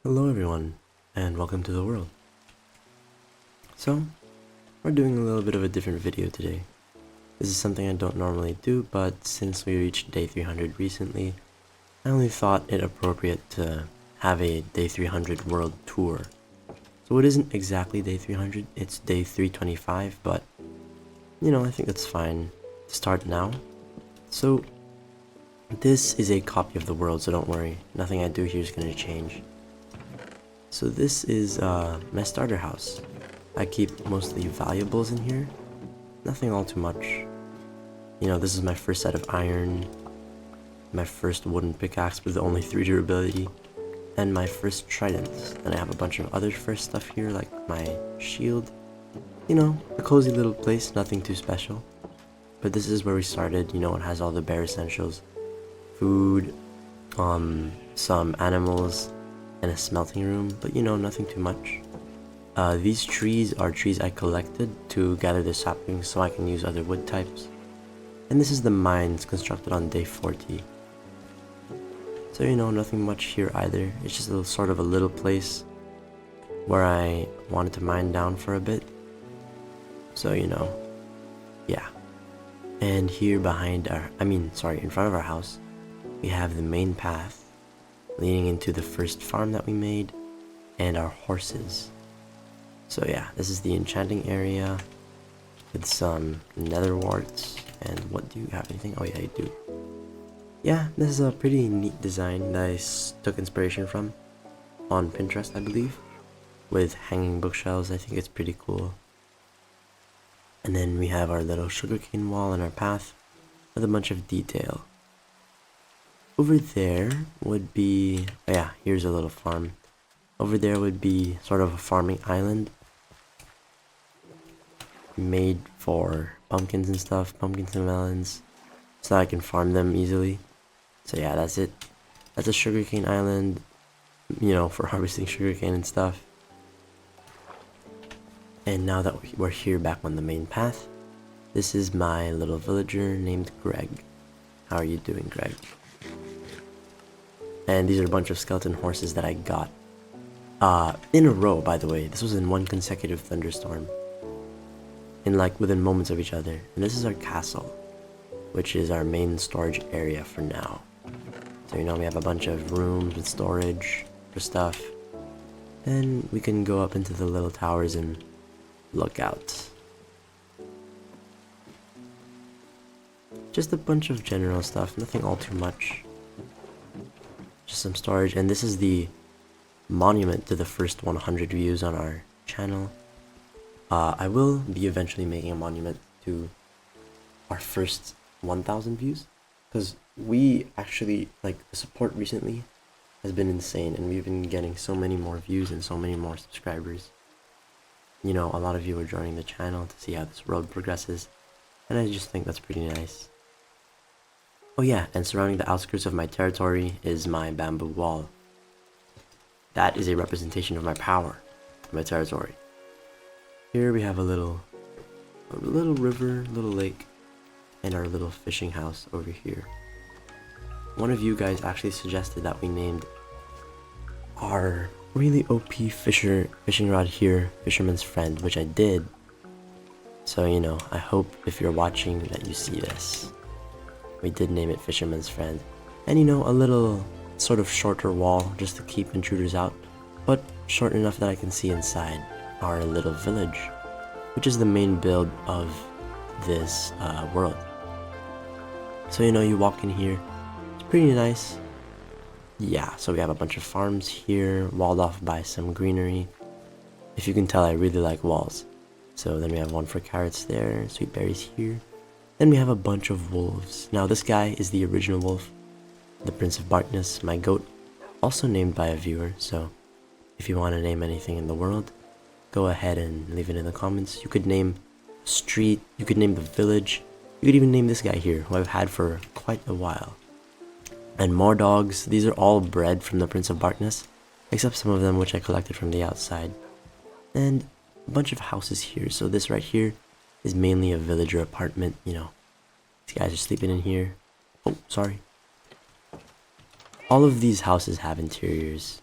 Hello everyone, and welcome to the world. So, we're doing a little bit of a different video today. This is something I don't normally do, but since we reached day 300 recently, I only thought it appropriate to have a day 300 world tour. So it isn't exactly day 300, it's day 325, but I think that's fine to start now. So, this is a copy of the world, so don't worry, nothing I do here is going to change. So this is my starter house. I keep mostly valuables in here, nothing all too much. This is my first set of iron, my first wooden pickaxe with only 3 durability, and my first tridents. And I have a bunch of other first stuff here, like my shield. A cozy little place, nothing too special. But this is where we started, it has all the bare essentials. Food, some animals, and a smelting room, but nothing too much. These trees are trees I collected to gather the saplings so I can use other wood types. And this is the mines constructed on day 40. So nothing much here either. It's just sort of a little place where I wanted to mine down for a bit. So yeah. And here behind in front of our house, we have the main path leading into the first farm that we made, and our horses. So yeah, this is the enchanting area with some nether warts. And what do you have? Anything? Oh yeah, you do. Yeah, this is a pretty neat design that I took inspiration from on Pinterest, I believe, with hanging bookshelves. I think it's pretty cool. And then we have our little sugarcane wall in our path with a bunch of detail. Over there would be, oh yeah, here's a little farm. Over there would be sort of a farming island made for pumpkins and stuff, pumpkins and melons, so I can farm them easily. So yeah, that's it. That's a sugarcane island, for harvesting sugarcane and stuff. And now that we're here back on the main path, this is my little villager named Greg. How are you doing, Greg? And these are a bunch of skeleton horses that I got in a row, by the way. This was in one consecutive thunderstorm, within moments of each other. And this is our castle, which is our main storage area for now. So we have a bunch of rooms with storage for stuff. Then we can go up into the little towers and look out. Just a bunch of general stuff, nothing all too much. Just some storage, and this is the monument to the first 100 views on our channel. I will be eventually making a monument to our first 1,000 views, because we actually, the support recently has been insane, and we've been getting so many more views and so many more subscribers. A lot of you are joining the channel to see how this road progresses, and I just think that's pretty nice. Oh yeah, and surrounding the outskirts of my territory is my bamboo wall. That is a representation of my power, my territory. Here we have a little river, little lake, and our little fishing house over here. One of you guys actually suggested that we named our really OP fishing rod here Fisherman's Friend, which I did. So I hope if you're watching that you see this. We did name it Fisherman's Friend. And a little sort of shorter wall just to keep intruders out, but short enough that I can see inside our little village, which is the main build of this world. So you walk in here, it's pretty nice. Yeah, so we have a bunch of farms here, walled off by some greenery. If you can tell, I really like walls. So then we have one for carrots there, sweet berries here. Then we have a bunch of wolves. Now this guy is the original wolf, the Prince of Darkness, my goat, also named by a viewer. So if you want to name anything in the world, go ahead and leave it in the comments. You could name a street, you could name the village, you could even name this guy here, who I've had for quite a while. And more dogs. These are all bred from the Prince of Darkness, except some of them which I collected from the outside. And a bunch of houses here. So this right here is mainly a villager apartment. These guys are sleeping in here. Oh, sorry. All of these houses have interiors.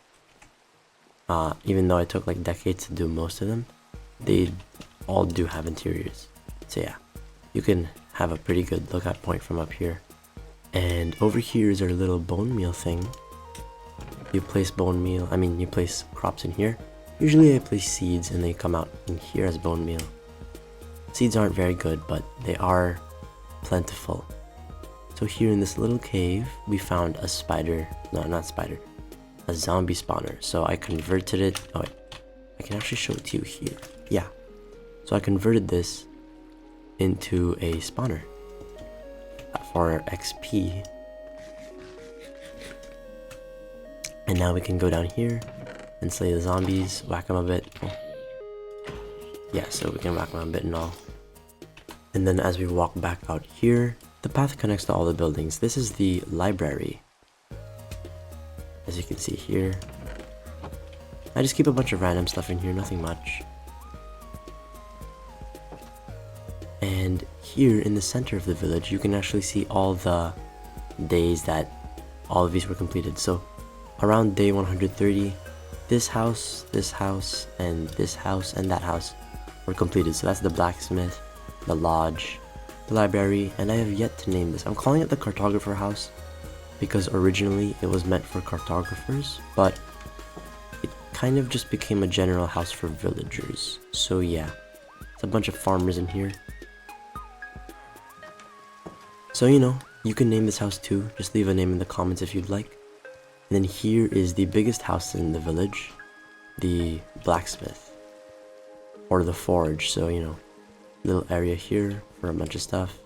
Even though I took like decades to do most of them, they all do have interiors. So yeah, you can have a pretty good lookout point from up here. And over here is our little bone meal thing. You place you place crops in here. Usually I place seeds and they come out in here as bone meal. Seeds aren't very good, but they are plentiful. So here in this little cave, we found a zombie spawner. So I converted it. Oh wait, I can actually show it to you here. Yeah. So I converted this into a spawner for XP. And now we can go down here and slay the zombies, whack them a bit. Oh. Yeah, so we can whack them a bit and all. And then as we walk back out here, the path connects to all the buildings. This is the library. As you can see here. I just keep a bunch of random stuff in here, nothing much. And here in the center of the village, you can actually see all the days that all of these were completed. So around day 130, this house, and this house, and that house were completed. So that's the blacksmith, the lodge, the library, and I have yet to name this. I'm calling it the cartographer house because originally it was meant for cartographers, but it kind of just became a general house for villagers. So yeah, it's a bunch of farmers in here. So you can name this house too, just leave a name in the comments if you'd like. And then here is the biggest house in the village, the blacksmith, or the forge. So little area here for a bunch of stuff,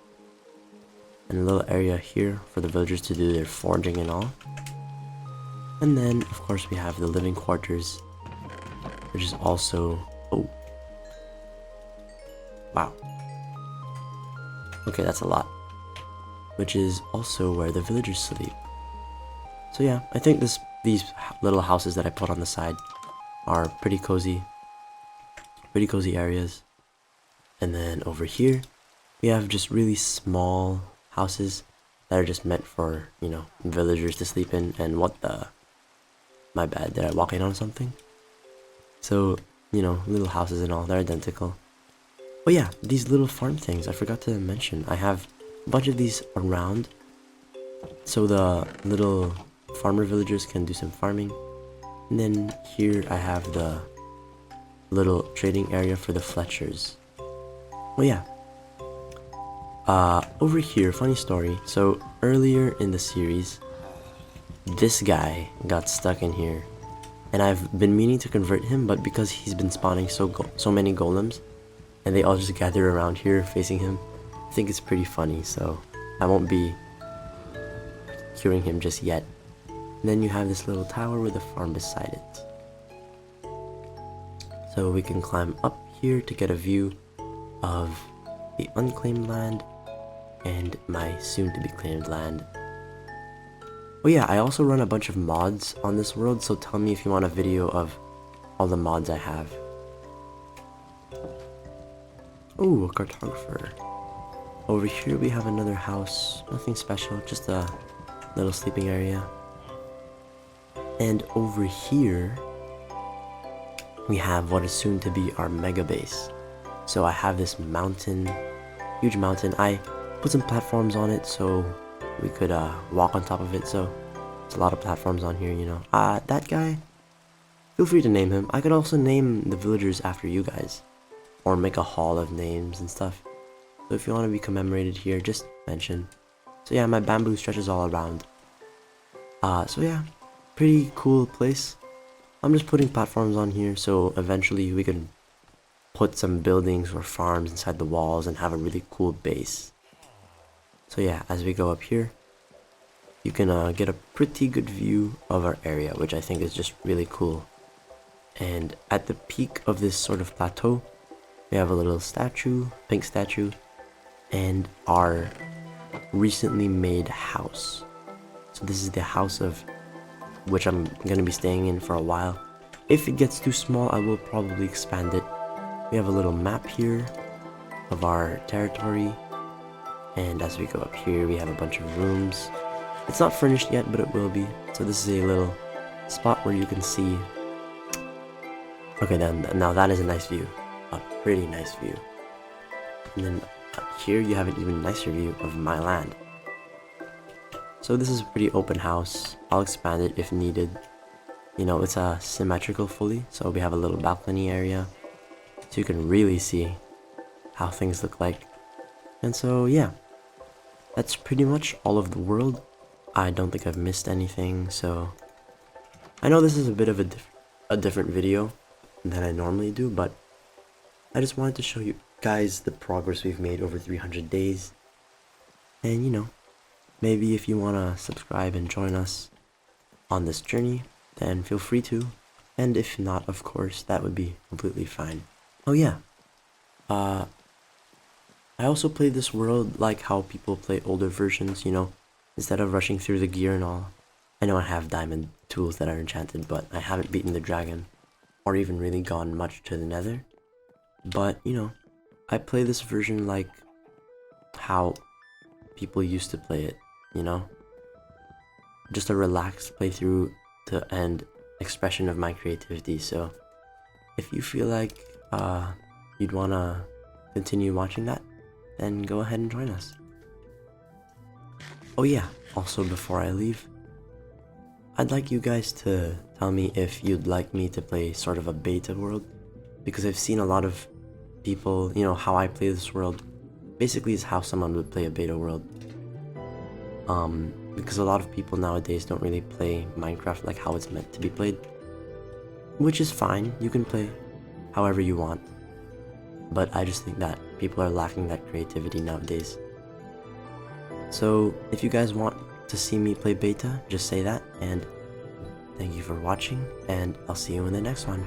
and a little area here for the villagers to do their forging and all. And then of course we have the living quarters, which is also, oh wow, okay, that's a lot, which is also where the villagers sleep. So yeah, I think these little houses that I put on the side are pretty cozy areas. And then over here we have just really small houses that are just meant for villagers to sleep in. And my bad, did I walk in on something? So little houses and all, they're identical. But yeah, these little farm things I forgot to mention, I have a bunch of these around, so the little farmer villagers can do some farming. And then here I have the little trading area for the Fletchers. Oh yeah, over here, funny story. So earlier in the series, this guy got stuck in here, and I've been meaning to convert him, but because he's been spawning so many golems, and they all just gather around here facing him, I think it's pretty funny, so I won't be curing him just yet. And then you have this little tower with a farm beside it. So we can climb up here to get a view of the unclaimed land and my soon-to-be claimed land. Oh yeah, I also run a bunch of mods on this world, so tell me if you want a video of all the mods I have. Ooh, a cartographer. Over here we have another house, nothing special, just a little sleeping area. And over here we have what is soon to be our mega base. So I have this mountain, huge mountain. I put some platforms on it so we could walk on top of it. So it's a lot of platforms on here, that guy, feel free to name him. I could also name the villagers after you guys, or make a hall of names and stuff. So if you want to be commemorated here, just mention. So yeah, my bamboo stretches all around. So yeah, pretty cool place. I'm just putting platforms on here so eventually we can put some buildings or farms inside the walls and have a really cool base. So yeah, as we go up here, you can get a pretty good view of our area, which I think is just really cool. And at the peak of this sort of plateau, we have a little statue, pink statue, and our recently made house. So this is the house of which I'm going to be staying in for a while. If it gets too small, I will probably expand it. We have a little map here of our territory, and as we go up here we have a bunch of rooms. It's not furnished yet, but it will be. So this is a little spot where you can see Okay, then now that is a nice view, a pretty nice view. And then here you have an even nicer view of my land. So this is a pretty open house. I'll expand it if needed. You know, it's symmetrical fully, so we have a little balcony area, so you can really see how things look like. And so yeah, that's pretty much all of the world. I don't think I've missed anything, so I know this is a bit of a different video than I normally do, but I just wanted to show you guys the progress we've made over 300 days. And you know, maybe if you want to subscribe and join us on this journey, then feel free to. And if not, of course, that would be completely fine. Oh yeah, I also play this world like how people play older versions, you know, instead of rushing through the gear and all. I know I have diamond tools that are enchanted, but I haven't beaten the dragon, or even really gone much to the nether. But, you know, I play this version like how people used to play it, you know? Just a relaxed playthrough to end expression of my creativity. So if you feel like you'd wanna continue watching that, then go ahead and join us. Oh yeah, also before I leave, I'd like you guys to tell me if you'd like me to play sort of a beta world, because I've seen a lot of people, you know, how I play this world basically is how someone would play a beta world. Because a lot of people nowadays don't really play Minecraft like how it's meant to be played, which is fine. You can play however you want, but I just think that people are lacking that creativity nowadays. So if you guys want to see me play beta, just say that, and thank you for watching, and I'll see you in the next one.